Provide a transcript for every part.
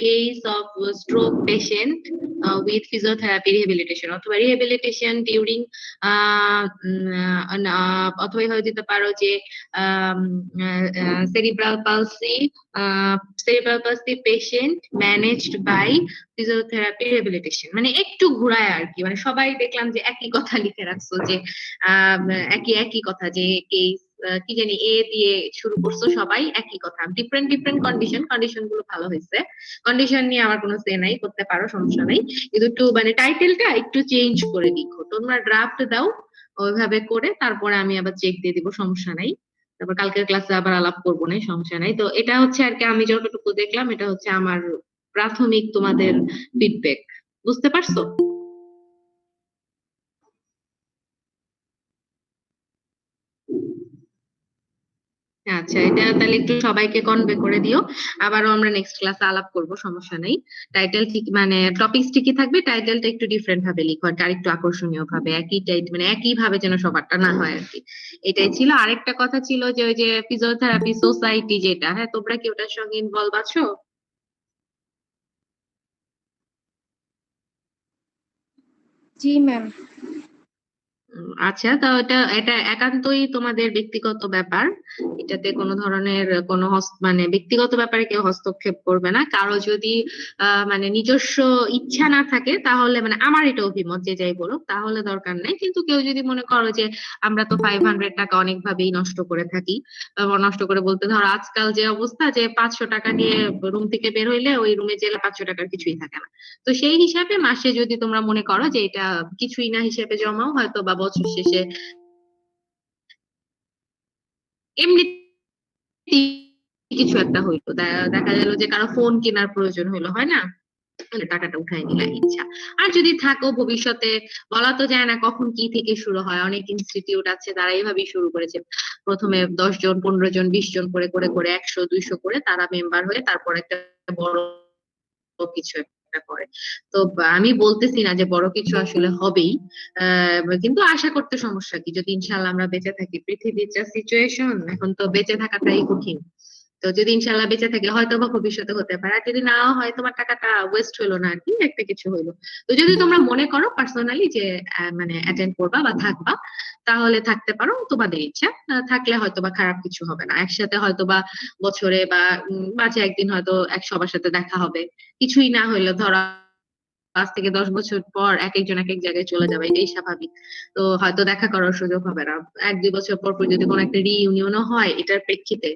case of stroke patient with physiotherapy rehabilitation অথবা rehabilitation during অথবা হয়ে যেতে পারো যে cerebral palsy patient managed by physiotherapy rehabilitation মানে একটু ঘুরায় আর কি মানে সবাই দেখলাম যে একই কথা লিখে রাখছো যে একই কথা যে কেস কি জানি এ দিয়ে শুরু করছো সবাই একই কথা ডিফারেন্ট কন্ডিশন গুলো ভালো হয়েছে কন্ডিশন নিয়ে আমার কোনো সে নাই করতে পারো সমস্যা নাই কিন্তু একটু মানে টাইটেলটা একটু চেঞ্জ করে লিখো তোমরা ড্রাফট দাও ওইভাবে করে তারপরে আমি আবার চেক দিয়ে দিব সমস্যা নাই তারপর কালকের ক্লাসে আবার আলাপ করবো না সমস্যা নাই তো এটা হচ্ছে আর কি আমি যতটুকু দেখলাম এটা হচ্ছে আমার প্রাথমিক তোমাদের ফিডব্যাক বুঝতে পারছো আচ্ছা এটা তাহলে একটু সবাইকে কনভে করে দিও আবারও আমরা নেক্সট ক্লাসে আলাপ করব সমস্যা নেই টাইটেল ঠিক মানে টপিকস ঠিকই থাকবে টাইটেলটা একটু ডিফারেন্ট ভাবে লিখো আর একটু আকর্ষণীয় ভাবে একই টাইট মানে একই ভাবে যেন সবারটা না হয় আর কি এটাই ছিল আরেকটা কথা ছিল যে ওই যে ফিজিওথেরাপি সোসাইটি যেটা হ্যাঁ তোমরা কি ওটার সঙ্গে ইনভলভ আছো জি ম্যাম আচ্ছা তো এটা একান্তই তোমাদের ব্যক্তিগত ব্যাপার এটাতে কোনো ধরনের কোনো মানে ব্যক্তিগত ব্যাপারে কেউ হস্তক্ষেপ করবে না কারো যদি মানে নিজস্ব ইচ্ছা না থাকে তাহলে মানে আমার এটা অভিমত যে যাই বলো তাহলে দরকার নেই কিন্তু কেউ যদি মনে করো যে আমরা তো 500 টাকা অনেকভাবেই নষ্ট করে থাকি নষ্ট করে বলতে ধরো আজকাল যে অবস্থা যে 500 টাকা নিয়ে রুম থেকে বের হইলে ওই রুমে জেলে 500 টাকার কিছুই থাকে না তো সেই হিসাবে মাসে যদি তোমরা মনে করো যে এটা কিছুই না হিসেবে জমাও হয়তো বা বছর শেষে এমনি কিছু একটা হইলো দেখা গেল যে কারো ফোন কেনার প্রয়োজন হইলো হয় না তাহলে টাকাটা উঠাই নিলা ইচ্ছা আর যদি থাকো ভবিষ্যতে বলা তো যায় না কখন কি থেকে শুরু হয় অনেক ইনস্টিটিউট আছে তারা এইভাবেই শুরু করেছে প্রথমে 10 জন 15 জন 20 জন করে করে করে 100 200 করে তারা মেম্বার হয়ে তারপর একটা বড় কিছু একটা করে তো আমি বলতেছি না যে বড় কিছু আসলে হবেই কিন্তু আশা করতে সমস্যা কি যদি ইনশাল্লাহ আমরা বেঁচে থাকি পৃথিবীর যা সিচুয়েশন এখন তো বেঁচে থাকাটাই কঠিন তো যদি ইনশাল্লাহ বেঁচে থাকে হয়তো বা ভবিষ্যতে হতে পারে আর যদি নাও হয় তোমার টাকাটা ওয়েস্ট হলো না আর কি একটা কিছু হলো তো যদি তোমরা মনে করো পার্সোনালি যে মানে অ্যাটেন্ড করবা বা থাকবা তাহলে থাকতে পারো তোমাদের ইচ্ছা থাকলে হয়তো বা খারাপ কিছু হবে না একসাথে হয়তো বা বছরে বা মাঝে একদিন হয়তো সবার সাথে দেখা হবে কিছুই না হইলো ধরো 5 থেকে 10 বছর পর এক একজন এক এক জায়গায় চলে যাবে এটাই স্বাভাবিক তো হয়তো দেখা করার সুযোগ হবে না 1 2 বছর পর পর যদি কোনো একটা রিইউনিয়নও হয় এটার প্রেক্ষিতে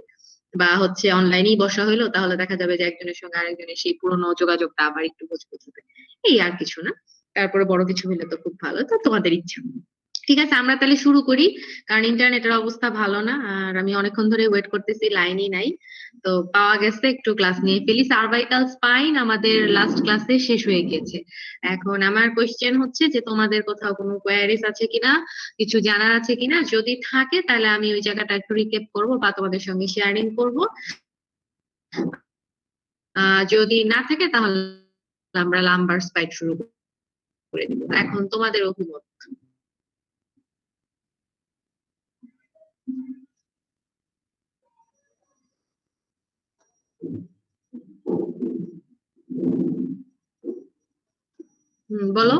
বা হচ্ছে অনলাইনেই বসা হইলো তাহলে দেখা যাবে যে একজনের সঙ্গে আরেকজনের সেই পুরোনো যোগাযোগটা আবার একটু মজবুত হবে এই আর কিছু না তারপরে বড় কিছু হলে তো খুব ভালো তো তোমাদের ইচ্ছা ঠিক আছে আমরা তাহলে শুরু করি কারণ ইন্টারনেটের অবস্থা ভালো না আর আমি অনেকক্ষণ ধরে ওয়েট করতেছি লাইনই নাই তো পাওয়া গেছে একটু ক্লাস নিয়ে ফেলি সার্ভাইকাল স্পাইন আমাদের লাস্ট ক্লাসে শেষ হয়ে গেছে এখন আমার কোয়েশ্চেন হচ্ছে যে তোমাদের কোথাও কোনো কোয়ারিজ আছে কিনা কিছু জানার আছে কিনা যদি থাকে তাহলে আমি ওই জায়গাটা একটু রিক্যাপ করবো বা তোমাদের সঙ্গে শেয়ারিং করবো যদি না থাকে তাহলে আমরা লাম্বার স্পাইট শুরু করে দিব এখন তোমাদের অভিমত বলো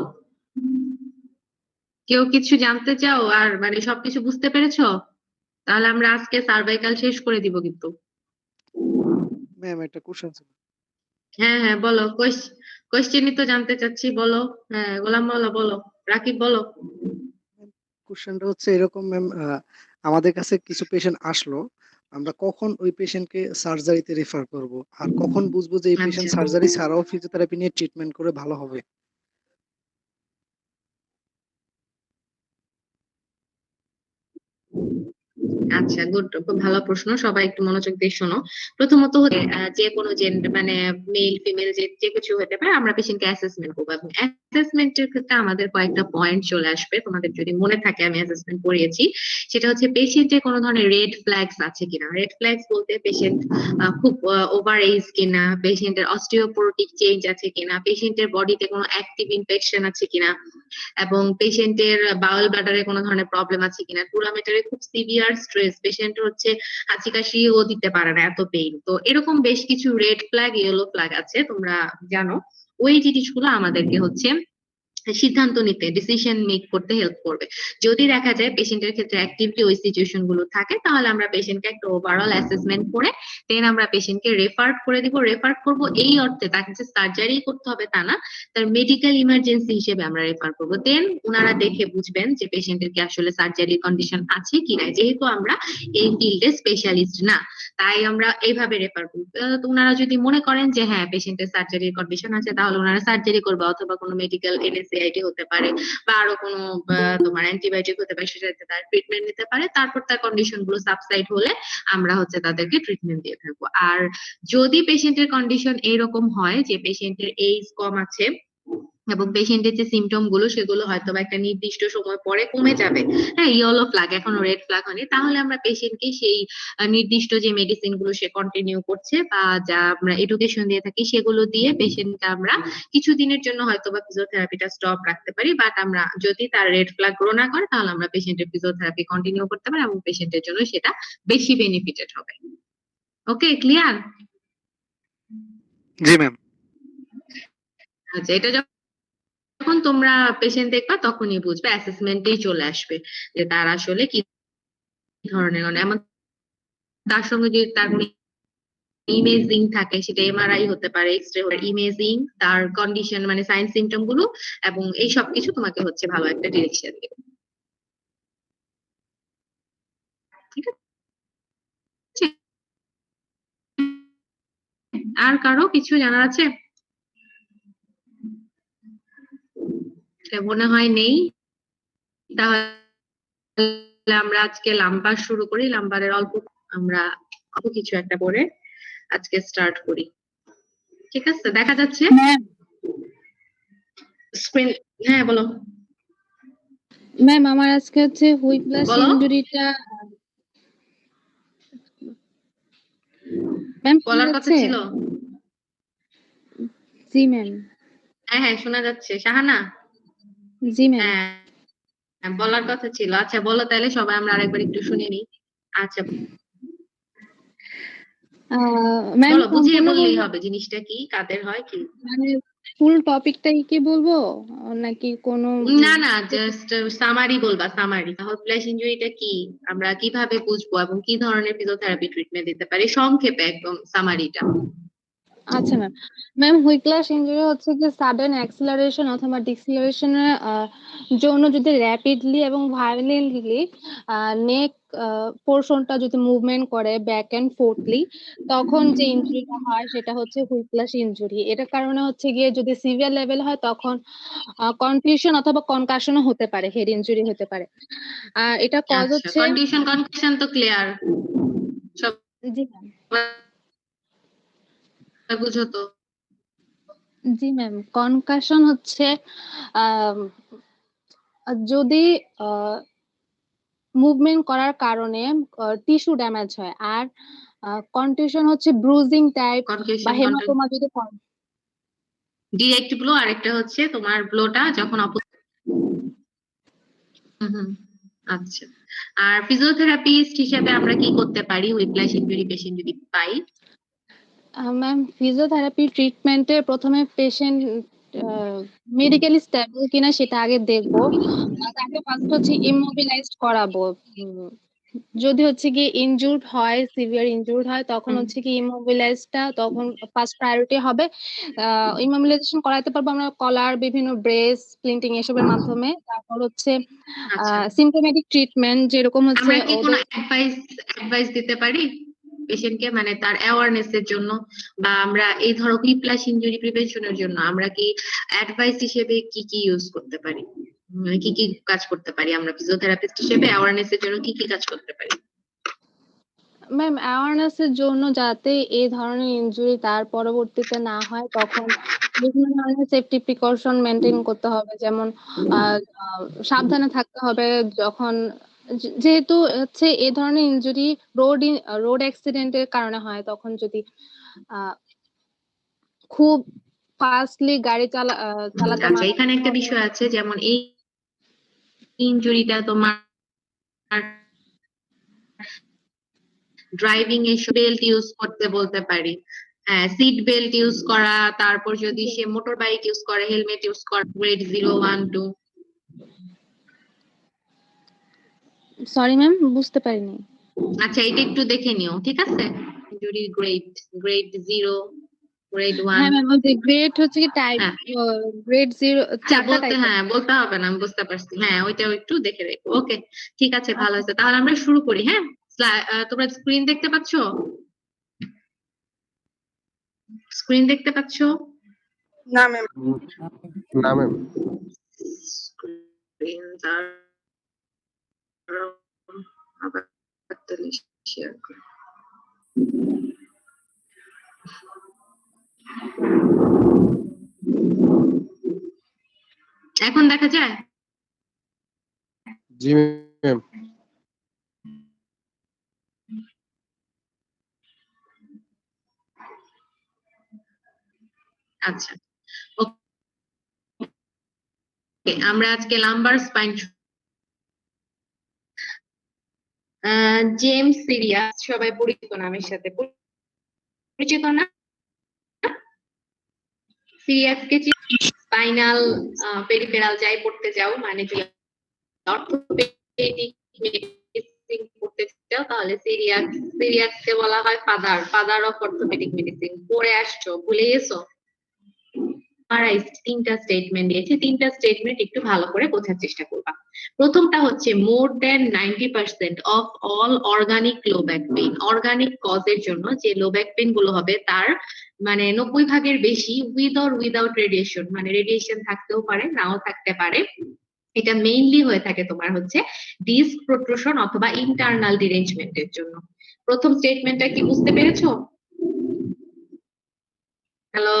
কেউ কিছু জানতে চাও আর মানে সবকিছু বুঝতে পেরেছো তাহলে আমরা আজকে সার্ভাইকাল শেষ করে দিব কিন্তু ম্যাম একটা কোশ্চেন ছিল হ্যাঁ হ্যাঁ বলো কোয়েশ্চেনই তো জানতে চাচ্ছি বলো হ্যাঁ গোলাম বলো বলো রাকিব বলো কোশ্চেনটা হচ্ছে এরকম ম্যাম আমাদের কাছে কিছু পেশেন্ট আসলো আমরা কখন ওই পেশেন্টকে সার্জারিতে রেফার করব আর কখন বুঝবো যে এই পেশেন্ট আচ্ছা সার্জারি ছাড়াও ফিজিওথেরাপি নিয়ে ট্রিটমেন্ট করে ভালো হবে আচ্ছা গুড খুব ভালো প্রশ্ন সবাই একটু মনোযোগ দিয়ে শোনো প্রথমত হচ্ছে যে কোনো মানে মেল ফিমেল যে যে কিছু হতে পারে আমরা পেশেন্টকে অ্যাসেসমেন্ট করবো এবং অ্যাসেসমেন্টের ক্ষেত্রে আমাদের কয়েকটা পয়েন্ট চলে আসবে তোমাদের যদি মনে থাকে আমি অ্যাসেসমেন্ট করিয়েছি সেটা হচ্ছে পেশেন্টের কোনো ধরনের রেড ফ্ল্যাগস আছে কিনা রেড ফ্ল্যাগস বলতে পেশেন্ট খুব ওভার এজ কিনা পেশেন্টের অস্টিওপোরোটিক চেঞ্জ আছে কিনা পেশেন্টের বডিতে কোনো অ্যাক্টিভ ইনফেকশন আছে কিনা এবং পেশেন্টের বাউল ব্লাডারে কোনো ধরনের প্রবলেম আছে কিনা টুরামেটারে খুব সিভিয়ার স্ট্রেস, পেশেন্ট হচ্ছে হাঁচি কাশিও দিতে পারে না, এত পেইন। তো এরকম বেশ কিছু রেড ফ্ল্যাগ, ইয়েলো ফ্ল্যাগ আছে, তোমরা জানো। ওই জিনিসগুলো আমাদেরকে হচ্ছে সিদ্ধান্ত নিতে, ডিসিশন মেক করতে হেল্প করবে। যদি দেখা যায় পেশেন্টের ক্ষেত্রে অ্যাক্টিভলি ওই সিচুয়েশন গুলো থাকে, তাহলে আমরা পেশেন্টকে একটা ওভারঅল অ্যাসেসমেন্ট করে দেন আমরা পেশেন্টকে রেফার করে দিব। রেফার করব এই অর্থে তাকে যে সার্জারি করতে হবে তা না, তার মেডিকেল ইমার্জেন্সি হিসেবে আমরা রেফার করব। দেন ওনারা দেখে বুঝবেন যে পেশেন্টের কি আসলে সার্জারির কন্ডিশন আছে কি না। যেহেতু আমরা এই ফিল্ডে স্পেশালিস্ট না, তাই আমরা এইভাবে রেফার করব। তো ওনারা যদি মনে করেন যে হ্যাঁ পেশেন্টের সার্জারির কন্ডিশন আছে, তাহলে ওনারা সার্জারি করবে, অথবা কোনো মেডিকেল এনএসএআইটি হতে পারে বা আরো কোনো তোমার অ্যান্টিবায়োটিক হতে পারে, সেটাতে তার ট্রিটমেন্ট নিতে পারে। তারপর তার কন্ডিশন গুলো সাবসাইড হলে আমরা হচ্ছে তাদেরকে ট্রিটমেন্ট দিয়ে থাকবো। আর যদি পেশেন্টের কন্ডিশন এইরকম হয় যে পেশেন্টের এইজ কম আছে এবং পেশেন্টের যে সিমটম গুলো সেগুলো হয়তো বা একটা নির্দিষ্ট সময় পরে কমে যাবে, হ্যাঁ ইয়েলো ফ্ল্যাগ, এখনো রেড ফ্ল্যাগ হয়নি, তাহলে আমরা পেশেন্টকে সেই নির্দিষ্ট যে মেডিসিন গুলো সে কন্টিনিউ করছে বা যা আমরা এডুকেশন দিয়ে থাকি সেগুলো দিয়ে পেশেন্টকে আমরা কিছুদিনের জন্য হয়তো বা ফিজিওথেরাপিটা স্টপ রাখতে পারি। বাট আমরা যদি তার রেড ফ্ল্যাগ গ্রো না করে, তাহলে আমরা পেশেন্টের ফিজিওথেরাপি কন্টিনিউ করতে পারি এবং পেশেন্টের জন্য সেটা বেশি বেনিফিটেড হবে। ওকে, ক্লিয়ার? জি ম্যাম। আচ্ছা, এটা যখন তোমরা পেশেন্ট দেখবা তখনই বুঝবে, অ্যাসেসমেন্টেই চলে আসবে যে তার আসলে কি ধরনের, মানে এমন তার সঙ্গে যদি তার কোনো ইমেজিং থাকে, সেটা এমআরআই হতে পারে, এক্সরে হতে পারে, ইমেজিং তার কন্ডিশন মানে সাইন সিমটম গুলো এবং এই সব কিছু তোমাকে হচ্ছে ভালো একটা ডিরেকশন দেবে। ঠিক আছে, আর কারো কিছু জানার আছে? মনে হয় নেই। তাহলে আমরা আজকে লাম্বার শুরু করি। লাম্বারের আমরা অল্প কিছু একটা করে আজকে স্টার্ট করি। ঠিক আছে, দেখা যাচ্ছে স্ক্রিন? হ্যাঁ বলো। ম্যাম আমার আজকে হচ্ছে হুইপ্লাস বলো। ইনজুরিটা ম্যাম শোনা বলার কথা যাচ্ছে? ছিল। জি ম্যাম। হ্যাঁ হ্যাঁ শোনা যাচ্ছে। শাহানা? জি ম্যাম। হ্যাঁ বলার কথা ছিল। আচ্ছা বলো তাহলে, সবাই আমরা আরেকবার একটু শুনে নিই। আচ্ছা ম্যাম বলো, বুঝিয়ে সম্পূর্ণ বললেই বলবো হবে জিনিসটা কি, কাদের হয় কি। মানে ফুল টপিকটাই কি বলবো নাকি কোনো না না, জাস্ট সামারি বলবা, সামারি। হুইপ্লাস ইনজুরিটা কি, আমরা কিভাবে বুঝবো এবং কি ধরনের ফিজিওথেরাপি ট্রিটমেন্ট দিতে পারি, সংক্ষেপে একদম সামারিটা। আচ্ছা ম্যাম। ম্যাম হুইপ্লাস ইনজুরি হচ্ছে যে সাডেন অ্যাক্সিলারেশন অথবা ডিক্সিলারেশনের জন্য যদি র্যাপিডলি এবং ভায়োলেন্টলি নেক পোর্শনটা যদি মুভমেন্ট করে ব্যাক এন্ড ফোর্থলি, তখন যে ইনজুরিটা হয় সেটা হচ্ছে হুইপ্লাস ইনজুরি। এটার কারণে হচ্ছে গিয়ে যদি সিভিয়ার লেভেল হয় তখন কনফিউশন অথবা কনকাশনও হতে পারে, হেড ইনজুরি হতে পারে। এটা কজ আচ্ছা, হচ্ছে কন্ডিশন তো ক্লিয়ার, সব জি ম্যাম। বুঝো তো? জি ম্যাম, কনকাশন হচ্ছে আহ যদি মুভমেন্ট করার কারণে টিস্যু ড্যামেজ হয়। আর কন্টিউশন হচ্ছে ব্রুজিং টাইপ বা কনফিউশন, হেমাটোমা যদি ডিরেক্ট ব্লো, আরেকটা হচ্ছে তোমার ব্লোটা যখন হুম। আচ্ছা, আর ফিজিওথেরাপিস্ট হিসেবে আমরা কি করতে পারি হুইপ্লাস ইনজুরি পেশেন্ট যদি পাই? ম্যাম ফিজিওথেরাপি ট্রিটমেন্টে প্রথমে পেশেন্ট মেডিকেলি স্টেবল কিনা সেটা আগে দেখবো। তাকে ফার্স্ট হচ্ছে ইমোবিলাইজড করাবো। যদি হচ্ছে কি ইনজুরড হয়, সিভিয়ার ইনজুরড হয়, তখন হুম, হচ্ছে কি ইমোবিলাইজটা তখন ফার্স্ট প্রায়োরিটি হবে। ইমোবিলাইজেশন করাইতে পারবো আমরা কলার, বিভিন্ন ব্রেস, স্প্লিন্টিং এসবের মাধ্যমে। তারপর হচ্ছে আচ্ছা, সিম্পটোমেটিক ট্রিটমেন্ট যেরকম হচ্ছে আমরা কি কোনো ওদের অ্যাডভাইস দিতে পারি পেশেন্টকে, মানে তার অ্যাওয়ারনেস এর জন্য, বা আমরা এই ধরো হুইপ্লাস ইনজুরি প্রিভেনশনের জন্য আমরা কি অ্যাডভাইস হিসেবে কি কি ইউজ করতে পারি, মানে কি কি কাজ করতে পারি আমরা ফিজিওথেরাপিস্ট হিসেবে, অ্যাওয়ারনেস এর জন্য কি কি কাজ করতে পারি? ম্যাম অ্যাওয়ারনেস এর জন্য যাতে এই ধরনের ইনজুরি তার পরবর্তীতে না হয়, তখন বিভিন্ন ধরনের সেফটি প্রিকশন মেনটেন করতে হবে। যেমন আহ, আহ, সাবধানে থাকতে হবে যখন যেহেতু হচ্ছে এই ধরনের ইনজুরি রোড অ্যাক্সিডেন্টের কারণে হয়, তখন যদি আহ, খুব ফাস্টলি গাড়ি চালাতে আচ্ছা, মানা এখানে করা একটা হবে। বিষয় আছে, যেমন এই ইনজুরিটা তোমার ড্রাইভিং এ বেল্ট ইউজ করতে বলতে পারি। হ্যাঁ, সিট বেল্ট ইউজ করা, তারপর যদি সে মোটর বাইক ইউজ করে হেলমেট ইউজ করা, গ্রেড 0, 1, 2। সরি ম্যাম, বুঝতে পারিনি। আচ্ছা, এটা একটু দেখে নিও, ঠিক আছে? যদি গ্রেড 0, গ্রেড 1। হ্যাঁ ম্যাম, ওই যে গ্রেড হচ্ছে কি টাইপ, হ্যাঁ গ্রেড 0 চারটা টাইপ। বলতে হবে না, আমি বুঝতে পারছি। হ্যাঁ, ওইটাও একটু দেখে রেখো। ওকে, ঠিক আছে, ভালো আছে। তাহলে আমরা শুরু করি। হ্যাঁ, তোমরা স্ক্রিন দেখতে পাচ্ছো? স্ক্রিন দেখতে পাচ্ছো? না ম্যাম। না ম্যাম। স্ক্রিন আবার তাহলে শেয়ার করি। এখন দেখা যায়? জি ম্যাম। আচ্ছা, ওকে, আমরা আজকে লাম্বার স্পাইন জেমস সিরিয়াস সবাই পরিচিত নামের সাথে পরিচিত না? সিরিয়াসকে স্পাইনাল পেরিফেরাল যাই পড়তে যাও, মানে যে অর্থোপেডিক মেডিসিন পড়তে চাও, তাহলে সিরিয়াসকে বলা হয় ফাদার অফ অর্থোপেডিক মেডিসিন। পড়ে আসছো, ভুলে গেছো? তিনটা স্টেটমেন্ট দিয়েছে, তিনটা স্টেটমেন্ট একটু ভালো করে বোঝার চেষ্টা করবা। প্রথমটা হচ্ছে more than 90% of all organic low back pain. Organic কজের জন্য যে লো ব্যাক পেইন গুলো হবে তার মানে 90 ভাগের বেশি উইথ অর উইদাউট রেডিয়েশন, মানে রেডিয়েশন থাকতেও পারে নাও থাকতে পারে। এটা মেইনলি হয়ে থাকে তোমার হচ্ছে ডিস্ক প্রোট্রুশন অথবা ইন্টারনাল ডিরেঞ্জমেন্টের জন্য। প্রথম স্টেটমেন্টটা কি বুঝতে পেরেছো? হ্যালো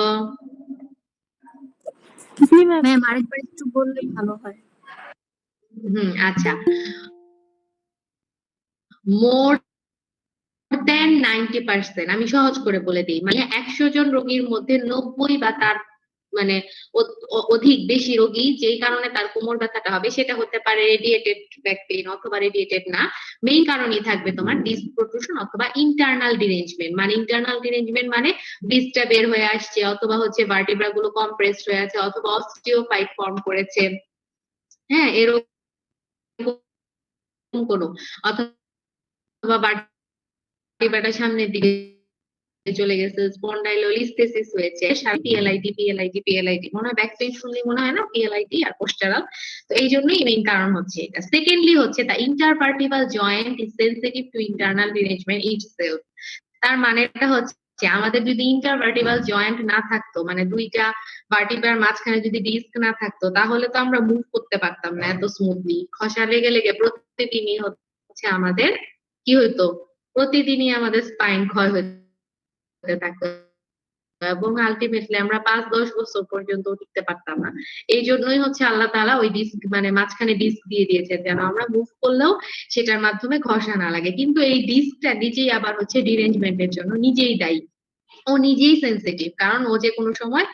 ম্যাম, আরেকবার একটু বললে ভালো হয়। আচ্ছা, মোর দেন 90%, আমি সহজ করে বলে দিই, মানে 100 জন রোগীর মধ্যে 90 বা তার মানে অধিক বেশি রোগী যেই কারণে তার কোমর ব্যথাটা হবে সেটা হতে পারে রেডিয়েটেড ব্যাক পেইন অথবা রেডিয়েটেড না। মেইন কারণই থাকবে তোমার ডিস্ক প্রোট্রুশন অথবা ইন্টারনাল ডিরেঞ্জমেন্ট। মানে ইন্টারনাল ডিরেঞ্জমেন্ট মানে ডিস্কটা বের হয়ে আসছে, অথবা হচ্ছে ভার্টিব্রা গুলো কম্প্রেসড হয়ে আছে, অথবা অস্টিওফাইট ফর্ম করেছে। হ্যাঁ, এরকম কোনো, অথবা ভার্টিব্রাটা সামনের দিকে চলে গেছে, স্পন্ডাইলোলিস্থেসিস হয়েছে, পিএলআইডি মনে হয় ব্যাক পেইন শুনলে মনে হয় না পিএলআইডি আর পোস্টারাল। তো এই জন্যই মেইন কারণ হচ্ছে এটা। সেকেন্ডলি হচ্ছে the intervertebral joint is sensitive to internal derangement itself. তার মানেটা হচ্ছে আমাদের যদি ইন্টারভার্টিব্রাল জয়েন্ট না থাকতো, মানে দুইটা ভার্টিব্রার মাঝখানে যদি ডিস্ক না থাকতো, তাহলে তো আমরা মুভ করতে পারতাম না এত স্মুথলি। খসা লেগে লেগে প্রতিদিনই হচ্ছে আমাদের কি হইতো, প্রতিদিনই আমাদের স্পাইন ক্ষয় হতে থাকতো, এবং আলটিমেটলি আমরা 5-10 বছর পর্যন্ত টিকতে পারতাম না। এই জন্যই হচ্ছে আল্লাহ তাআলা ওই ডিস্ক মানে মাঝখানে ডিস্ক দিয়ে দিয়েছে, যেন আমরা মুভ করলেও সেটার মাধ্যমে ঘষা না লাগে। কিন্তু এই ডিস্কটা নিজেই আবার হচ্ছে ডিরেঞ্জমেন্টের জন্য নিজেই দায়ী। ও নিজেই সেনসিটিভ, কারণ ও যে কোনো সময়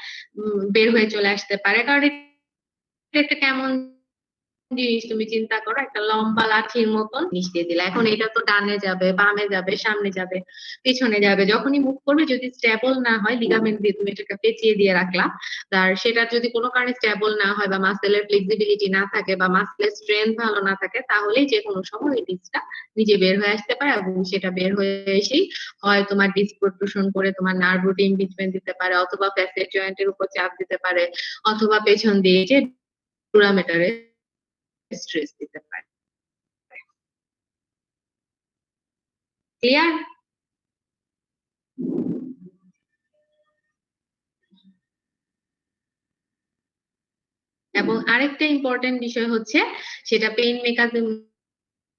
বের হয়ে চলে আসতে পারে। কারণ এটা একটা কেমন জিনিস, তুমি চিন্তা করো, একটা লম্বা লাঠির মতন জিনিস দিয়ে দিলা। এখন এটা তো ডানে যাবে, বামে যাবে, সামনে যাবে, পিছনে যাবে। যখনই মুভ করবে, যদি স্টেবল না হয়, লিগামেন্ট দিয়ে তুমি এটাকে পেঁচিয়ে দিয়ে রাখলা, আর সেটা যদি কোনো কারণে স্টেবল না হয় বা মাসেলের ফ্লেক্সিবিলিটি না থাকে বা মাসেলের স্ট্রেংথ ভালো না থাকে, তাহলে যে কোনো সময় এই ডিস্কটা নিজে বের হয়ে আসতে পারে, এবং সেটা বের হয়ে এসেই হয় তোমার ডিস্ক প্রোট্রুশন করে তোমার নার্ভ রুট ইমপিঞ্জমেন্ট দিতে পারে, অথবা ফ্যাসিয়েট জয়েন্টের উপর চাপ দিতে পারে, অথবা পেছন দিয়ে যে ডুরামেটারে স্ট্রেস দিতে পারে। ক্লিয়ার? এবং আরেকটা ইম্পর্টেন্ট বিষয় হচ্ছে, সেটা পেইন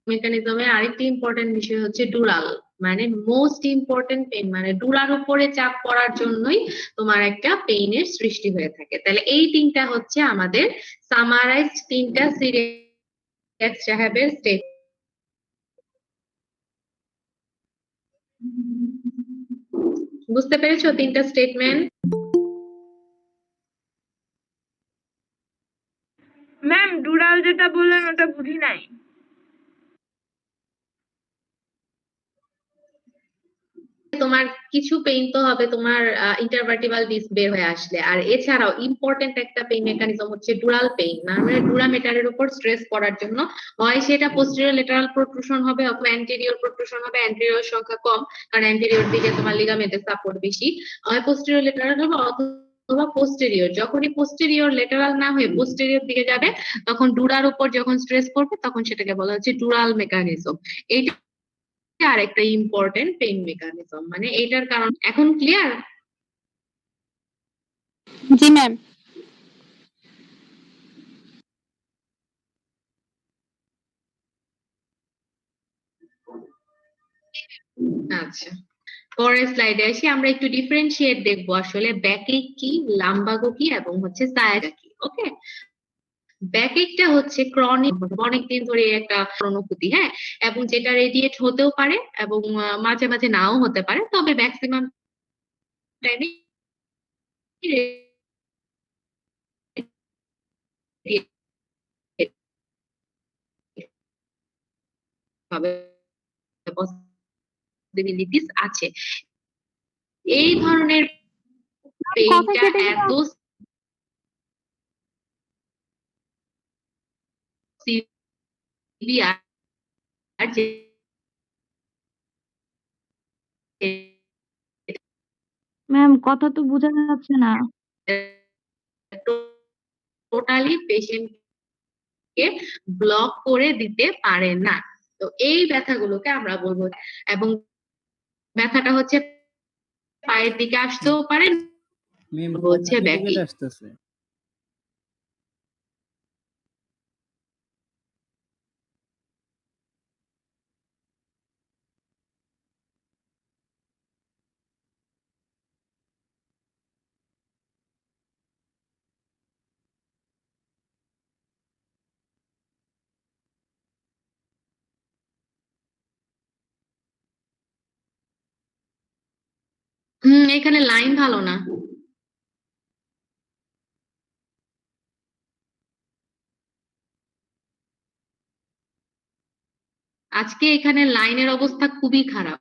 মেকানিজমে আরেকটা ইম্পর্টেন্ট বিষয় হচ্ছে ডুরাল, মানে মোস্ট ইম্পর্টেন্ট পেইন, মানে ডুরার উপরে চাপ পড়ার জন্যই তোমার একটা পেইনের সৃষ্টি হয়ে থাকে। তাহলে এই তিনটা হচ্ছে আমাদের সামারাইজড তিনটা সিরিয়াস সাহেবের স্টেপ। বুঝতে পেরেছো তিনটা স্টেটমেন্ট? ম্যাম, ডুরাল যেটা বললেন ওটা বুঝি নাই। তোমার কিছু পেইন তো হবে তোমার ইন্টারভার্টিবাল ডিস্ক বের হয়ে আসলে, আর এছাড়াও ইম্পর্টেন্ট একটা পেইন মেকানিজম হচ্ছে ডুরাল পেইন, মানে ডুরামেটারের উপর স্ট্রেস পড়ার জন্য হয় সেটা পোস্টেরিয়র লেটারাল প্রোট্রুশন হবে অথবা অ্যান্টেরিয়র প্রোট্রুশন হবে। অ্যান্টেরিয়র সংখ্যা কম, কারণ অ্যান্টেরিয়র দিকে তোমার লিগামেন্টের সাপোর্ট বেশি। হয় পোস্টেরিয়র লেটারাল হবে অথবা পোস্টেরিয়র। যখনই পোস্টেরিয়র লেটারাল না হয়ে পোস্টেরিয়র দিকে যাবে, তখন ডুরার উপর যখন স্ট্রেস পড়বে তখন সেটাকে বলা হচ্ছে ডুরাল মেকানিজম। এইটা আর একটা ইম্পর্টেন্ট পেইন মেকানিজম, মানে এটার কারণ এখন ক্লিয়ার? জি ম্যাম। আচ্ছা, পরের স্লাইডে আসি, আমরা একটু ডিফারেন্সিয়েট দেখবো আসলে ব্যাকএক কি, লাম্বাগো কি এবং হচ্ছে সায়াটিকা কি। ওকে, ব্যাকএকটা হচ্ছে ক্রনিক, অনেকদিন ধরে একটা অনুভূতি, হ্যাঁ, এবং যেটা রেডিয়েট হতেও পারে এবং মাঝে মাঝে নাও হতে পারে, তবে ম্যাক্সিমাম টাইমে পসিবিলিটিস আছে। এই ধরনের কথা পেইনটা কেটে এত কেটে সিভিয়ার যে ম্যাম কথা তো বোঝা যাচ্ছে না। টোটালি পেশেন্টকে ব্লক করে দিতে পারে না। তো এই ব্যথাগুলোকে আমরা বলবো, এবং ব্যথাটা হচ্ছে পায়ের দিকে আসতেও পারে, ম্যাম কথা হচ্ছে কেটে ব্যাকে। কেটে আসতেছে। এখানে লাইন ভালো না। আজকে এখানে লাইনের অবস্থা খুবই খারাপ।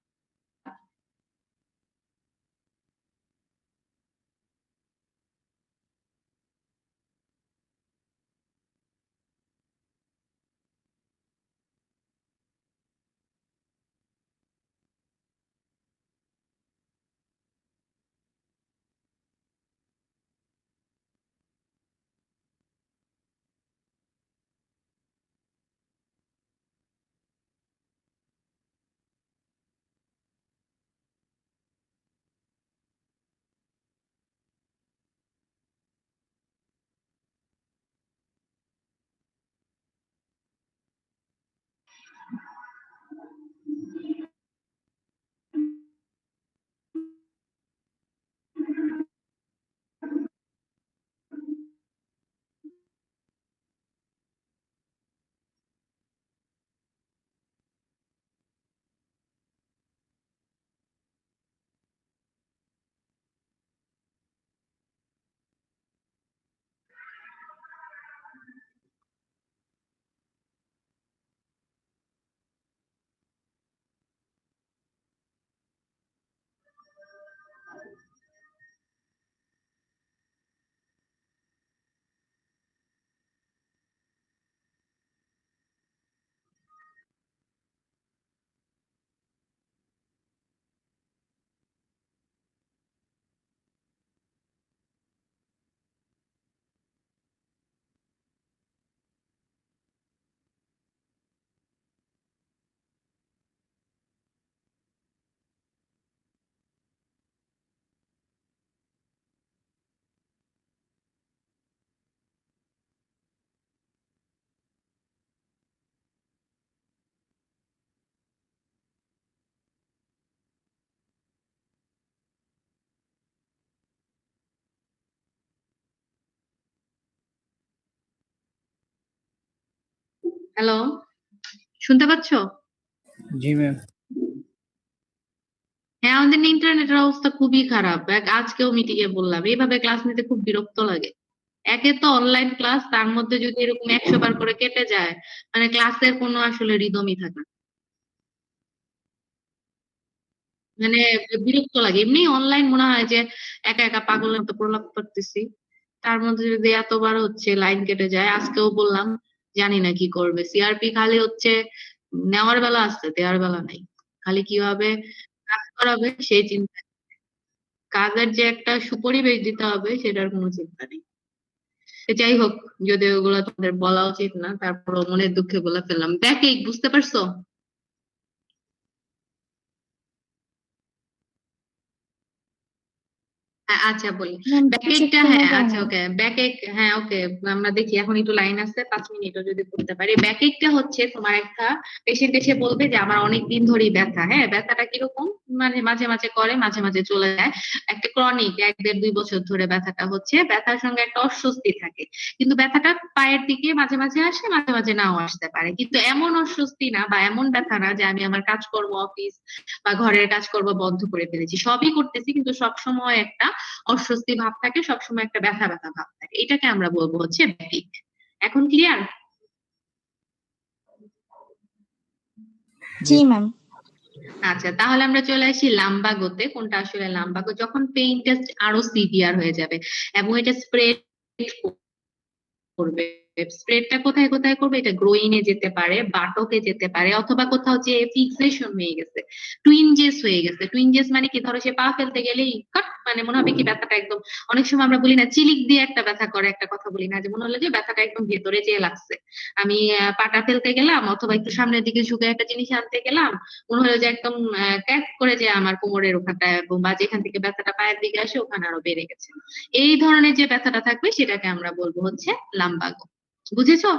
হ্যালো, শুনতে পাচ্ছো? জি ম্যাম। হ্যাঁ, আমাদের ইন্টারনেটের অবস্থা খুবই খারাপ। আজকেও মিটিং এ বললাম, এইভাবে ক্লাস নিতে খুব বিরক্ত লাগে। একে তো অনলাইন ক্লাস, তার মধ্যে যদি এরকম 100 বার করে কেটে যায়, মানে ক্লাসের কোনো আসলে রিদমই থাকে না। মানে বিরক্ত লাগে। এমনি অনলাইন মনে হয় যে একা একা পাগলের মতো প্রলাপ করতেছি, তার মধ্যে যদি এতবার হচ্ছে লাইন কেটে যায়। আজকেও বললাম, জানি না কি করবে। সিআরপি খালি হচ্ছে নেওয়ার বেলা আসছে, দেওয়ার বেলা নাই। খালি কিভাবে কাজ করাবে সেই চিন্তা, কাজের যে একটা সুপরিবেশ দিতে হবে সেটার কোনো চিন্তা নেই। তো যাই হোক, যদি ওগুলো তোমাদের বলা উচিত না, তারপরও মনের দুঃখে বলে ফেললাম। ব্যাকে বুঝতে পারছো? হ্যাঁ, আচ্ছা বলি। ম্যাম ঠিক ব্যাকেকটা, শোনা হ্যাঁ যায় আচ্ছা না। ওকে, ব্যাকেক, হ্যাঁ ওকে। আমরা দেখি এখন একটু লাইন আছে, 5 মিনিটও যদি করতে পারি। ব্যাকেকটা হচ্ছে তোমার একটা পেশেন্ট এসে বলবে যে আমার অনেক দিন ধরেই ব্যথা। হ্যাঁ, ব্যথাটা কিরকম, মানে মাঝে মাঝে করে, মাঝে মাঝে চলে যায়। একটা ক্রনিক 1 দেড় 2 বছর ধরে ব্যথাটা হচ্ছে, ব্যথার সঙ্গে একটা অস্বস্তি থাকে। কিন্তু ব্যথাটা পায়ের দিকে মাঝে মাঝে আসে, মাঝে মাঝে নাও আসতে পারে। কিন্তু এমন অস্বস্তি না বা এমন ব্যথা না যে আমি আমার কাজকর্ম, অফিস বা ঘরের কাজকর্ম বন্ধ করে ফেলেছি। সবই করতেছি কিন্তু সবসময় একটা অস্বস্তি ভাব থাকে, সবসময় একটা ব্যথা ব্যথা ভাব থাকে। এটাকে আমরা বলবো হচ্ছে ব্যাকএক। এখন ক্লিয়ার? জি ম্যাম। আচ্ছা, তাহলে আমরা চলে আসি লাম্বাগোতে। কোনটা আসলে লাম্বাগো, যখন পেইনটা আরো সিভিয়ার হয়ে যাবে এবং এটা স্প্রেড করবে। স্প্রেডটা কোথায় কোথায় করবে? এটা গ্রোইনে যেতে পারে, বাটকে যেতে পারে, অথবা কোথাও যে ফিক্সেশন হয়ে গেছে, টুইনজেস হয়ে গেছে। টুইনজেস মানে কি, ধরো সে পা ফেলতে গেলেই কাট, মানে মনে হবে কি ব্যথাটা একদম, অনেক সময় আমরা বলি না চিলিক দিয়ে একটা ব্যথা করে, একটা কথা বলি না, যে মনে হলো যে ব্যথাটা একদম ভেতরে যেয়ে লাগছে। আমি পাটা ফেলতে গেলাম অথবা একটু সামনের দিকে ঝুঁকে একটা জিনিস আনতে গেলাম, মনে হলো যে একদম ক্যাক করে যে আমার কোমরের ওখানটা বা যেখান থেকে ব্যথাটা পায়ের দিকে আসে ওখানে আরো বেড়ে গেছে। এই ধরনের যে ব্যথাটা থাকবে সেটাকে আমরা বলবো হচ্ছে লাম্বাগো। বুঝেছো?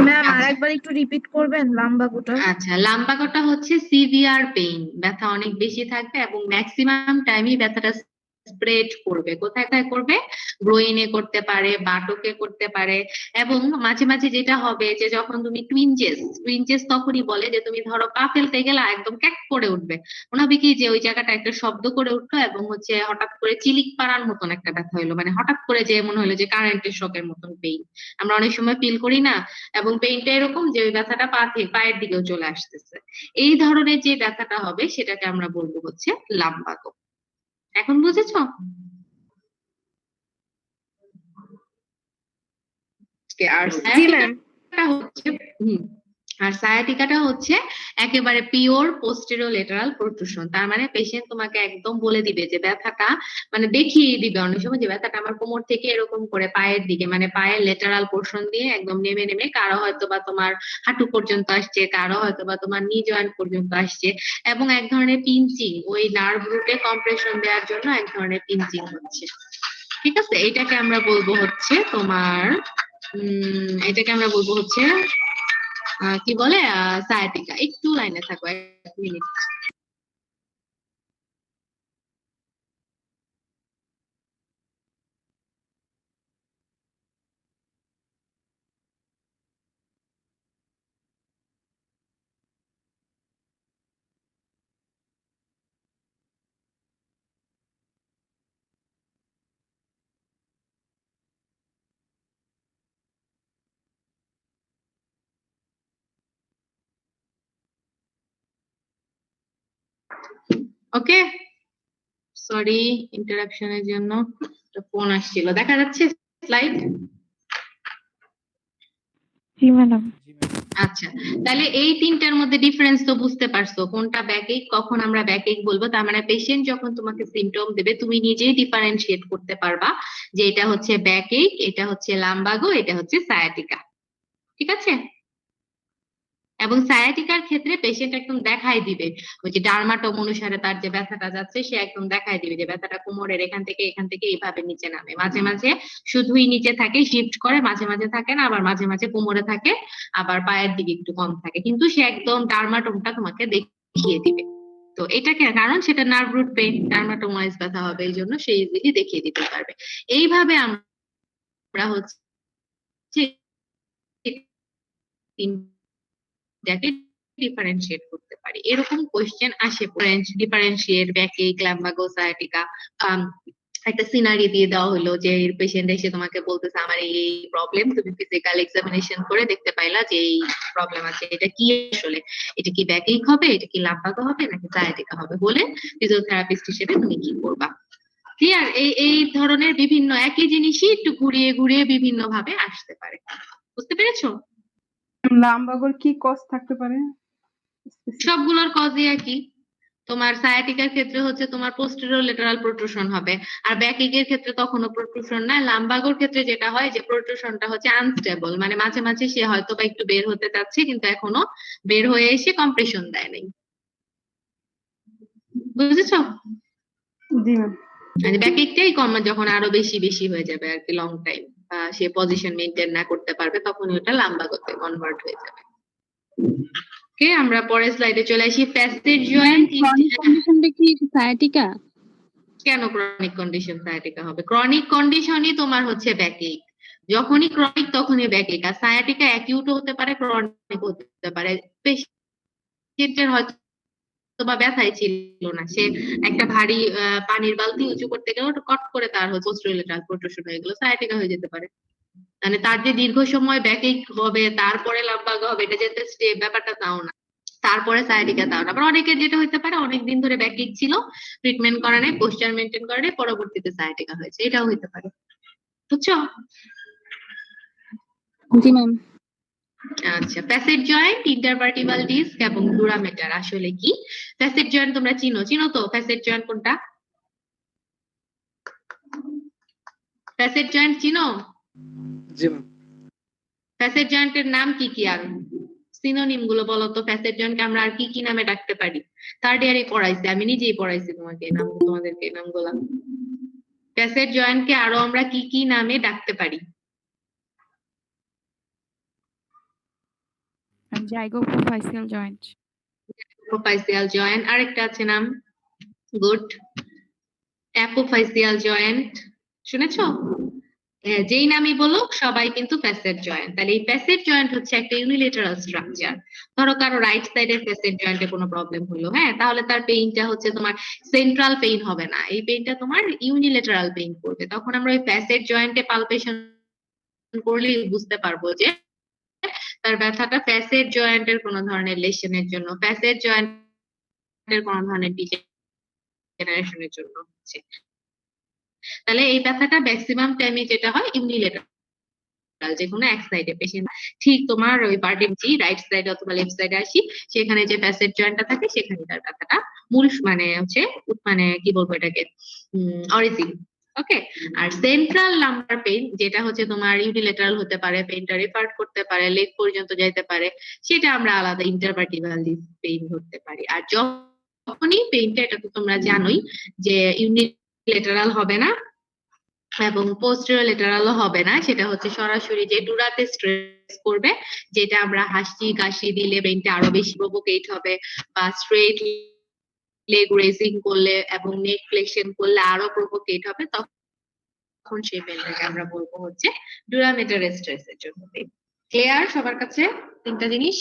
ম্যাম আচ্ছা, আরেকবার একটু রিপিট করবেন লাম্বাগোটা? আচ্ছা লাম্বাগোটা হচ্ছে সিভিয়ার পেইন, ব্যথা অনেক বেশি থাকবে এবং ম্যাক্সিমাম টাইমই ব্যথাটা স্প্রেড করবে। কোথায় কোথায় করবে? গ্রোইনে করতে পারে, বাটকে করতে পারে। এবং মাঝে মাঝে যেটা হবে যে যখন তুমি টুইনজেস, টুইনজেস তখনই বলে যে তুমি ধরো পা ফেলতে গেলে একদম ক্যাক করে উঠবে, মনে হবে কি যে ওই জায়গাটা একটা শব্দ করে উঠলো এবং হচ্ছে হঠাৎ করে চিলিক পাড়ার মতন একটা ব্যথা হলো, মানে হঠাৎ করে যে মনে হলো যে কারেন্টের শকের মতন পেইন আমরা অনেক সময় ফিল করি না। এবং পেইনটা এরকম যে ওই ব্যথাটা পা থেকে পায়ের দিকেও চলে আসতেছে। এই ধরনের যে ব্যথাটা হবে সেটাকে আমরা বলবো হচ্ছে লাম্বাগো। এখন বুঝেছো? আর জি ম্যাম। সায়াটিকাটা হচ্ছে, হুম, আর সায়াটিকাটা হচ্ছে একেবারে পিওর পোস্টেরিয়র লেটারাল প্রোট্রুশন। তার মানে পেশেন্ট তোমাকে একদম বলে দিবে যে ব্যথাটা, মানে দেখিয়ে দিবে অনেক সময় যে ব্যথাটা আমার কোমর থেকে এরকম করে পায়ের দিকে, মানে পায়ের লেটারাল পোর্শন দিয়ে একদম নেমে নেমে কারো হয়তো বা তোমার হাঁটু পর্যন্ত আসছে, কারো হয়তো বা তোমার নি জয়েন্ট পর্যন্ত আসছে। এবং এক ধরনের পিঞ্চিং, ওই নার্ভ রুটে কম্প্রেশন দেওয়ার জন্য এক ধরনের পিঞ্চিং হচ্ছে। ঠিক আছে, এটাকে আমরা বলবো হচ্ছে তোমার এটাকে আমরা বলবো হচ্ছে কি বলে, সায়াটিকা। একটু লাইনে থাকো, 1 মিনিট। ওকে, সরি ইন্টারাপশনের জন্য, ফোন আসছিল। দেখা যাচ্ছে স্লাইড? জি ম্যাডাম। আচ্ছা, তাহলে এই তিনটার মধ্যে ডিফারেন্স তো বুঝতে পারছো, কোনটা ব্যাকএক, কখন আমরা ব্যাকএক বলবো। তার মানে পেশেন্ট যখন তোমাকে সিমটম দেবে তুমি নিজেই ডিফারেন্সিয়েট করতে পারবা যে এটা হচ্ছে ব্যাকএক, এটা হচ্ছে লাম্বাগো, এটা হচ্ছে সায়াটিকা। ঠিক আছে? এবং সায়াটিকার ক্ষেত্রে পেশেন্ট একদম দেখাই দিবে, ওই যে ডার্মাটোম অনুসারে তার যে ব্যথাটা যাচ্ছে সে একদম দেখাই দিবে যে ব্যথাটা কোমরের এখান থেকে এইভাবে নিচে নামে, মাঝে মাঝে শুধুই নিচে থাকে, শিফট করে, মাঝে মাঝে থাকে না, আবার মাঝে মাঝে কোমরে থাকে, আবার পায়ের দিকে একটু কম থাকে, কিন্তু সে একদম ডার্মাটোমটা তোমাকে দেখিয়ে দিবে। তো এটাকে, কারণ সেটা নার্ভ রুট পেইন, ডার্মাটোমাইজ ব্যথা হবে, এই জন্য সে ইজিলি দেখিয়ে দিতে পারবে। এইভাবে আমরা হচ্ছে তিনটাকে ডিফারেন্সিয়েট করতে পারি। এরকম কোয়েশ্চেন আসে, ডিফারেন্সিয়েট ব্যাকএক, লাম্বাগো, সায়াটিকা, একটা সিনারি দিয়ে দেওয়া হলো যে পেশেন্ট এসে তোমাকে বলতেছে আমার এই প্রবলেম, তুমি ফিজিক্যাল এক্সামিনেশন করে দেখতে পাইলা যে এই প্রবলেম আছে, এটা কি আসলে, এটা কি ব্যাকএক হবে, এটা কি লাম্বাগো হবে নাকি সায়াটিকা হবে, বলে ফিজিওথেরাপিস্ট হিসেবে তুমি কি করবা। ক্লিয়ার? এই ধরনের বিভিন্ন একই জিনিসই একটু ঘুরিয়ে ঘুরিয়ে বিভিন্ন ভাবে আসতে পারে। বুঝতে পেরেছো? লাম্বাগোর কি কজ থাকতে পারে? সবগুলোর কজই একই। তোমার সায়াটিকার ক্ষেত্রে হচ্ছে তোমার পোস্টেরিয়র লেটারাল প্রোট্রুশন হবে, আর ব্যাকএকের ক্ষেত্রে তখনও প্রোট্রুশন না। লাম্বাগোর ক্ষেত্রে যেটা হয় যে প্রোট্রুশনটা হচ্ছে আনস্টেবল, মানে মাঝে মাঝে সে হয়তো বা একটু বের হতে চাচ্ছে কিন্তু এখনো বের হয়ে এসে কম্প্রেশন দেয় নাই। বুঝেছো? জি ম্যাম। মানে ব্যাকএকটাই কম যখন আরো বেশি বেশি হয়ে যাবে আর কি, লং টাইম, বা সে পজিশন মেনটেন না করতে পারবে, তখন ওটা লাম্বাগোতে কনভার্ট হয়ে যাবে। ওকে, আমরা পরের স্লাইডে চলে আসি। Passage joint. ক্রনিক কন্ডিশনটা কি সায়াটিকা? কেন ক্রনিক কন্ডিশন সায়াটিকা হবে? ক্রনিক কন্ডিশনই তোমার হচ্ছে ব্যাকএক। যখনই ক্রনিক তখনই ব্যাকএক। আর সায়াটিকা অ্যাকিউট হতে পারে, ক্রনিক হতে পারে। পেশেন্টের হয়তো বা ব্যথাই ছিল না, সে একটা ভারী পানির বালতি উঁচু করতে গেলে ওটা কট করে তার হচ্ছে পোস্টেরিয়র লেটারাল প্রোট্রুশন হয়ে গেল, সায়াটিকা হয়ে যেতে পারে। মানে তার যে দীর্ঘ সময় ব্যাকএক হবে তারপরে লাম্বাগো হবে, এটা যেতে স্টেপ ব্যাপারটা তাও না, তারপরে সায়াটিকা তাও না। আবার অনেকের যেটা হতে পারে অনেকদিন ধরে ব্যাকএক ছিল, ট্রিটমেন্ট করা নেই, পোস্টার মেনটেন করা নেই, পরবর্তীতে সায়াটিকা হয়েছে, এটাও হতে পারে। বুঝছো? জি ম্যাম। আচ্ছা, ফ্যাসেট জয়েন্ট, ইন্টারভার্টিবাল ডিস্ক এবং ডুরামেটার আসলে কি? ফ্যাসেট জয়েন্ট তোমরা চিনো তো? ফ্যাসেট জয়েন্ট কোনটা? ফ্যাসেট জয়েন্ট চিনো? জি ম্যাম। ফ্যাসেট জয়েন্টের নাম কি কি, আর সিনোনিম গুলো বলো তো। ফ্যাসেট জয়েন্টকে আমরা আর কি কি নামে ডাকতে পারি? থার্ড ইয়ারে পড়াইছি, আমি নিজেই পড়াইছি তোমাকে নাম, তোমাদেরকে নামগুলা। ফ্যাসেট জয়েন্টকে আরো আমরা কি কি নামে ডাকতে পারি? জাইগোফাইসিয়াল জয়েন্ট। অ্যাপোফাইসিয়াল জয়েন্ট, আরেকটা আছে নাম, গুড, অ্যাপোফাইসিয়াল জয়েন্ট। শুনেছো? যেই নামই বলো সবাই কিন্তু ফ্যাসেট জয়েন্ট। তাহলে এই ফ্যাসেট জয়েন্ট হচ্ছে একটা ইউনিলেটারাল স্ট্রাকচার। ধরো কারো রাইট সাইডের ফ্যাসেট জয়েন্টে কোনো প্রবলেম হলো, হ্যাঁ, তাহলে তার পেইনটা হচ্ছে তোমার সেন্ট্রাল পেইন হবে না, এই পেইনটা তোমার ইউনিলেটারাল পেইন করবে। তখন আমরা ওই ফ্যাসেট জয়েন্টে পালপেশন করলে বুঝতে পারবো যে তার ব্যথাটা ফ্যাসেট জয়েন্টের কোনো ধরনের লেশনের জন্য, ফ্যাসেট জয়েন্টের কোনো ধরনের ডিজেনারেশনের জন্য হচ্ছে। তাহলে এই ব্যথাটা ম্যাক্সিমাম টাইমে যেটা হয় ইউনিলেটারাল, যে কোনো এক সাইডে পেশেন্ট, ঠিক তোমার ওই পার্টি রাইট সাইডে অথবা লেফট সাইডে আসি, সেখানে যে ফ্যাসেট জয়েন্টটা থাকে সেখানে তার ব্যথাটা মূল মানে হচ্ছে মানে কি বলবো এটাকে, অরিজিন। ওকে। আর সেন্ট্রাল লাম্বার পেইন যেটা হচ্ছে তোমার ইউনিলেটারাল হতে পারে, পেইনটা রেফার করতে পারে, লেগ পর্যন্ত যাইতে পারে, সেটা আমরা আলাদা ইন্টারভার্টিবাল পেইন ধরতে পারি। আর যখনই পেইনটা, এটা তো তোমরা জানোই যে ইউনিলেটারাল হবে না এবং পোস্টেরিয়র লেটারালও হবে না, সেটা হচ্ছে সরাসরি যে ডুরাতে স্ট্রেস করবে, যেটা আমরা হাসি কাশি দিলে ব্রেনটা আরো বেশি প্রভোকেট হবে, বা স্ট্রেট লেগ রেজিং করলে এবং নেক ফ্লেকশন করলে আরো প্রভোকেট হবে, তখন সেই পেনটাকে আমরা বলবো হচ্ছে ডুরামেটার স্ট্রেসের জন্য। ক্লিয়ার সবার কাছে তিনটা জিনিস?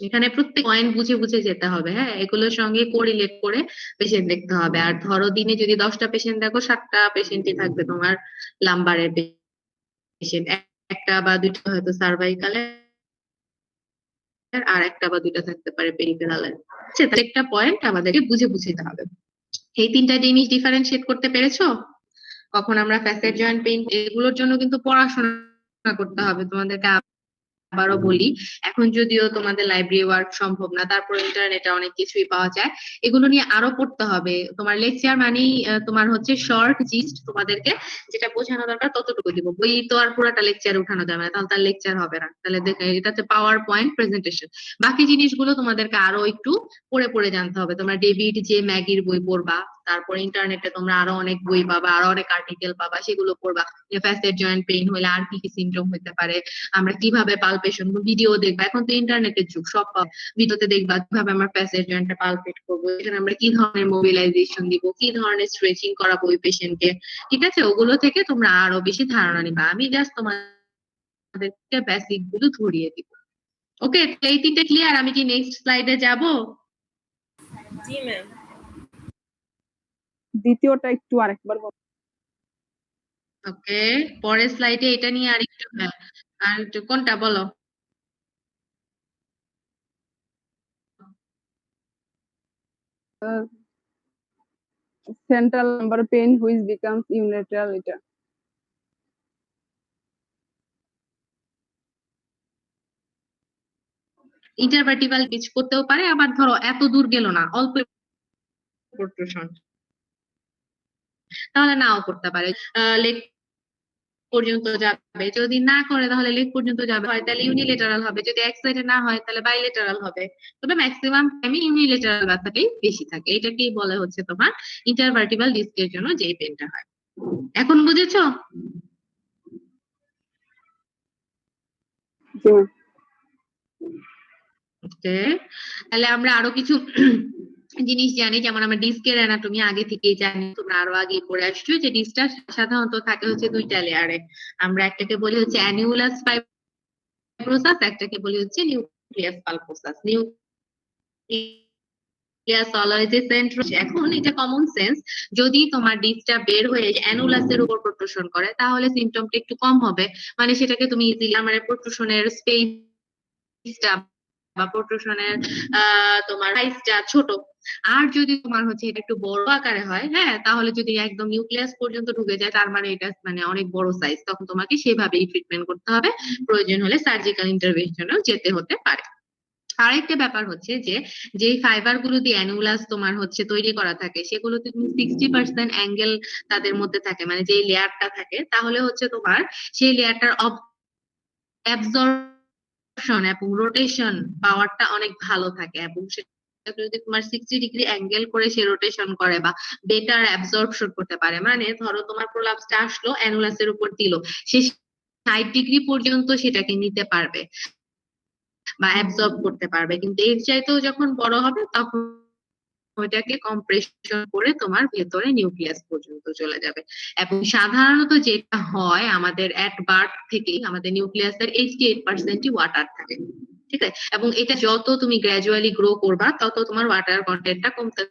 এখানে প্রত্যেক পয়েন্ট বুঝে বুঝে যেতে হবে, হ্যাঁ, এগুলোর সঙ্গে কোরিলেট করে পেশেন্ট দেখতে হবে। আর ধরো দিনে যদি 10টা পেশেন্ট দেখো, 7টা পেশেন্টই থাকবে তোমার লাম্বারের পেশেন্ট, একটা বা দুইটা হয়তো সার্ভাইকালের, আর একটা বা দুইটা থাকতে পারে পেরিফেরালের। প্রত্যেকটা পয়েন্ট আমাদেরকে বুঝে বুঝে যেতে হবে। এই তিনটা জিনিস ডিফারেন্সিয়েট করতে পেরেছো? কখন আমরা ফ্যাসেট জয়েন্ট পেইন, এগুলোর জন্য কিন্তু পড়াশোনা করতে হবে তোমাদেরকে। আবারও বলি, এখন যদিও তোমাদের লাইব্রেরি ওয়ার্ক সম্ভব না, তারপর ইন্টারনেটে অনেক কিছুই পাওয়া যায়, এগুলো নিয়ে আরো পড়তে হবে। তোমার লেকচার মানেই তোমার হচ্ছে শর্ট জিস্ট, তোমাদেরকে যেটা বোঝানো দরকার ততটুকু দিব, বই তো আর পুরোটা লেকচার উঠানো যাবে না, তাহলে তার লেকচার হবে না। তাহলে এটাতে পাওয়ার পয়েন্ট প্রেজেন্টেশন, বাকি জিনিসগুলো তোমাদেরকে আরো একটু পড়ে পড়ে জানতে হবে। তোমরা ডেভিড যে ম্যাগির বই পড়বা, তারপর ইন্টারনেটে তোমরা আরো অনেক বই পাবা, আরো অনেক আর্টিকেল পাবা, সেগুলো পড়বা। ফ্যাসেট জয়েন্ট পেইন হলে আর কি কি সিমটম হতে পারে, আমরা কিভাবে পালপেশন, ভিডিও দেখবা, এখন তো ইন্টারনেটের যুগ, সব ভিডিওতে দেখবা কিভাবে আমরা প্যাসেজ জয়েন্টটা পালপেট করবো, এখানে আমরা কি ধরনের মোবিলাইজেশন দিব, কি ধরনের স্ট্রেচিং করাবো ওই পেশেন্টকে, ঠিক আছে? ওগুলো থেকে তোমরা আরো বেশি ধারণা নিবা। আমি জাস্ট তোমাদেরকে বেসিক গুলো ধরিয়ে দিব। ওকে, এই তিনটে ক্লিয়ার? আমি কি নেক্সট স্লাইডে যাব? জি ম্যাম। দ্বিতীয়টা একটু আরেকবার বল। ওকে, পরের স্লাইডে এটা নিয়ে আরেকটু আর একটু কোনটা বলো? Central lumbar pain which becomes unilateral, এটা। ইন্টারভার্টিবাল পিচ করতেও পারে, আবার ধরো এত দূর গেল না, অল্প প্রোট্রুশন, তাহলে নাও করতে পারে। লেগ পর্যন্ত যাবে, যদি না করে তাহলে লেগ পর্যন্ত যাবে, হয় তাহলে ইউনিলেটারাল হবে, যদি এক সাইডে না হয় তাহলে বাইলেটারাল হবে। তবে ম্যাক্সিমাম টাইমে ইউনিলেটারাল ব্যথাটাই বেশি থাকে। এটাকেই বলে হচ্ছে তোমার ইন্টারভার্টিবাল ডিস্কের জন্য যে পেনটা হয়। এখন বুঝেছো? জি ম্যাম। ওকে, তাহলে আমরা আরো কিছু জিনিস জানি, যেমন আমরা ডিস্কের অ্যানাটমি আগে থেকেই জানি, তোমরা আরো আগে পড়ে আসছো যে ডিস্কটা সাধারণত থাকে হচ্ছে দুইটা লেয়ারে। আমরা একটাকে বলি হচ্ছে অ্যানিউলাস ফাইব্রোসাস, একটাকে বলি হচ্ছে nucleus pulposus. Nucleus always central. এখন এটা কমন সেন্স, যদি তোমার ডিস্কটা বের হয়ে অ্যানুলাসের উপর প্রোট্রুশন করে তাহলে সিমটমটা একটু কম হবে, মানে সেটাকে তুমি ইজিলি আমার প্রোট্রুশনের স্পেসটা বা প্রোট্রুশনের তোমার সাইজটা ছোট। আর যদি তোমার হচ্ছে এটা একটু বড় আকারে হয়, হ্যাঁ, তাহলে যদি একদম নিউক্লিয়াস পর্যন্ত ঢুকে যায় তার মানে এটা মানে অনেক বড় সাইজ, তখন তোমাকে সেভাবেই ট্রিটমেন্ট করতে হবে, প্রয়োজন হলে সার্জিক্যাল ইন্টারভেনশনেও যেতে হতে পারে। আরেকটা ব্যাপার হচ্ছে যে যেই ফাইবার গুলো দিয়ে অ্যানুলাস তোমার হচ্ছে তৈরি করা থাকে সেগুলোতে তুমি 60% অ্যাঙ্গেল তাদের মধ্যে থাকে, মানে যে লেয়ারটা থাকে, তাহলে হচ্ছে তোমার সেই লেয়ারটার অ্যাবজর্পশন এবং রোটেশন পাওয়ারটা অনেক ভালো থাকে, এবং সেটা যদি তোমার 60 ডিগ্রি অ্যাঙ্গেল করে সে রোটেশন করে বা বেটার অ্যাবজর্পশন করতে পারে, মানে ধরো তোমার প্রোলাপসটা আসলো অ্যানুলাসের উপর দিল, সে 60 ডিগ্রি পর্যন্ত সেটাকে নিতে পারবে বা অ্যাবজর্ব করতে পারবে, কিন্তু এর চাইতেও যখন বড় হবে তখন ওইটাকে কম্প্রেশন করে তোমার ভেতরে নিউক্লিয়াস পর্যন্ত চলে যাবে। এবং সাধারণত যেটা হয় আমাদের এট বার্থ থেকেই আমাদের নিউক্লিয়াসের 88% ওয়াটার থাকে, ঠিক আছে, এবং এটা যত তুমি গ্র্যাজুয়ালি গ্রো করবা তত তোমার ওয়াটার কন্টেন্টটা কমতে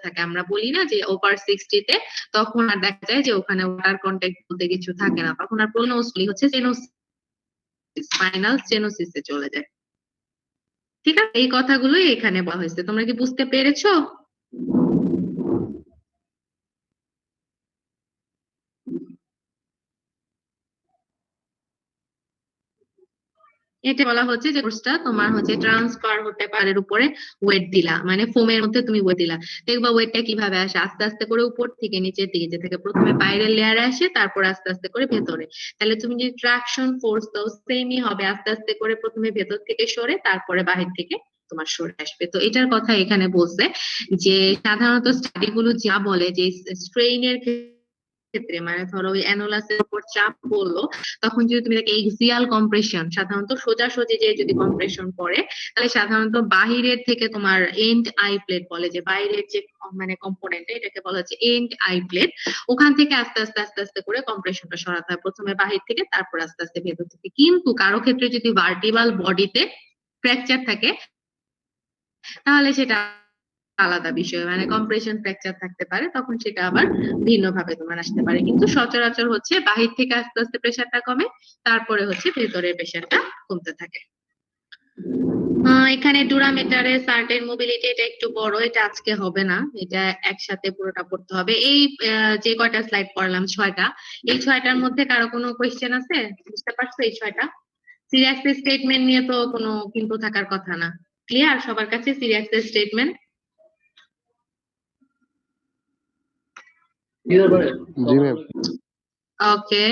থাকে। আমরা বলি না যে ওভার 60-তে তখন আর দেখা যায় যে ওখানে ওয়াটার কন্টেন্ট বলতে কিছু থাকে না, তখন আর প্রোনোসলি হচ্ছে স্টেনোসিস, ফাইনাল স্টেনোসিসে চলে যায়। ঠিক আছে, এই কথাগুলোই এখানে বলা হয়েছে, তোমরা কি বুঝতে পেরেছো? এটা বলা হচ্ছে যে কোর্সটা তোমার হচ্ছে ট্রান্সফার হতে পারে উপরে ওয়েট দিলা, মানে ফোমের মধ্যে তুমি ওয়েট দিলা, দেখবা ওয়েটটা কিভাবে আসে, আস্তে আস্তে করে উপর থেকে নিচের দিকে, যে থেকে প্রথমে বাইরের লেয়ারে আসে তারপর আস্তে আস্তে করে ভেতরে। তাহলে তুমি যে ট্রাকশন ফোর্স দাও সেমই হবে, আস্তে আস্তে করে প্রথমে ভেতর থেকে সরে তারপরে বাহির থেকে তোমার সরে আসবে। তো এটার কথা এখানে বলছে যে সাধারণত স্টাডি গুলো যা বলে যে স্ট্রেইনের ক্ষেত্রে, মানে ধরো ওই অ্যানুলাসের উপর চাপ পড়লো, তখন যদি তুমি দেখো এক্সিয়াল কম্প্রেশন, সাধারণত সোজাসুজি যে যদি কম্প্রেশন পড়ে তাহলে সাধারণত বাহিরের থেকে তোমার এন্ড আই প্লেট বলে, যে বাইরের যে মানে কম্পোনেন্ট এটাকে বলা হচ্ছে এন্ড আই প্লেট, ওখান থেকে আস্তে আস্তে আস্তে আস্তে করে কম্প্রেশনটা সরাতে হয়, প্রথমে বাহির থেকে তারপর আস্তে আস্তে ভেতর থেকে। কিন্তু কারো ক্ষেত্রে যদি ভার্টিবাল বডিতে ফ্র্যাকচার থাকে তাহলে সেটা আলাদা বিষয়, মানে কম্প্রেশন ফ্র্যাকচার থাকতে পারে, তখন সেটা আবার ভিন্নভাবে তোমার আসতে পারে, কিন্তু সচরাচর হচ্ছে বাহির থেকে আস্তে আস্তে প্রেসারটা কমে, তারপরে হচ্ছে ভেতরের প্রেসারটা কমতে থাকে। এখানে ডুরামিটারের সার্টেন মোবিলিটি, এটা একটু বড়, এটা আজকে হবে না, এটা একসাথে পুরোটা পড়তে হবে। এই যে কয়টা স্লাইড পড়লাম 6টা, এই 6টার মধ্যে কারো কোনো কোয়েশ্চেন আছে? বুঝতে পারছো এই 6টা? সিরিয়াসের স্টেটমেন্ট নিয়ে তো কোনো কিন্তু থাকার কথা না, ক্লিয়ার সবার কাছে সিরিয়াসের স্টেটমেন্ট? জি ম্যাম। ওকে,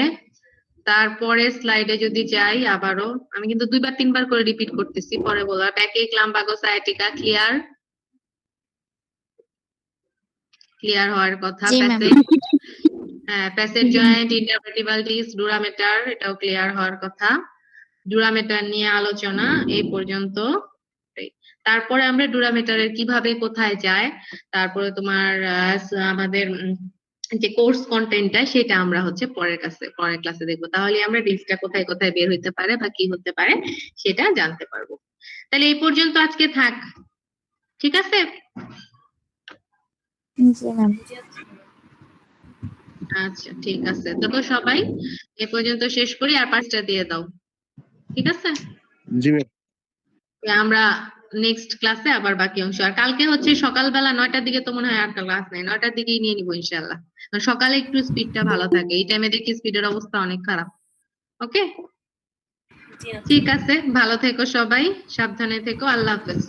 তারপরে স্লাইডে যদি যাই আবারও, আমি কিন্তু 2-3 বার করে রিপিট করতেছি, পরে বলা backache lumbago sciatica clear, clear হওয়ার কথা। Passage joint, intervertebral disc, dura mater, এটাও ক্লিয়ার হওয়ার কথা। ডুরামেটার নিয়ে আলোচনা এই পর্যন্ত। তারপরে আমরা ডুরামেটারের কিভাবে কোথায় যায়, তারপরে তোমার আমাদের যে কোর্স কন্টেন্টটা সেটা আমরা হচ্ছে পরের ক্লাসে দেখবো, তাহলে আমরা ডিস্কটা কোথায় কোথায় বের হইতে পারে বা কি হতে পারে সেটা জানতে পারবো। তাহলে এই পর্যন্ত আজকে থাক, ঠিক আছে? জি ম্যাম। আচ্ছা ঠিক আছে, তো সবাই এ পর্যন্ত শেষ করি, আর 5টা দিয়ে দাও, ঠিক আছে? জি ম্যাম। আমরা নেক্সট ক্লাসে আবার বাকি অংশ, আর কালকে হচ্ছে সকালবেলা 9টার দিকে তো মনে হয় আর ক্লাস নাই, 9টার দিকেই নিয়ে নিবো ইনশাআল্লাহ, কারণ সকালে একটু স্পিডটা ভালো থাকে, এই টাইমে দেখি স্পিডের অবস্থা অনেক খারাপ। ওকে ঠিক আছে, ভালো থেকো সবাই, সাবধানে থেকো, আল্লাহ হাফেজ।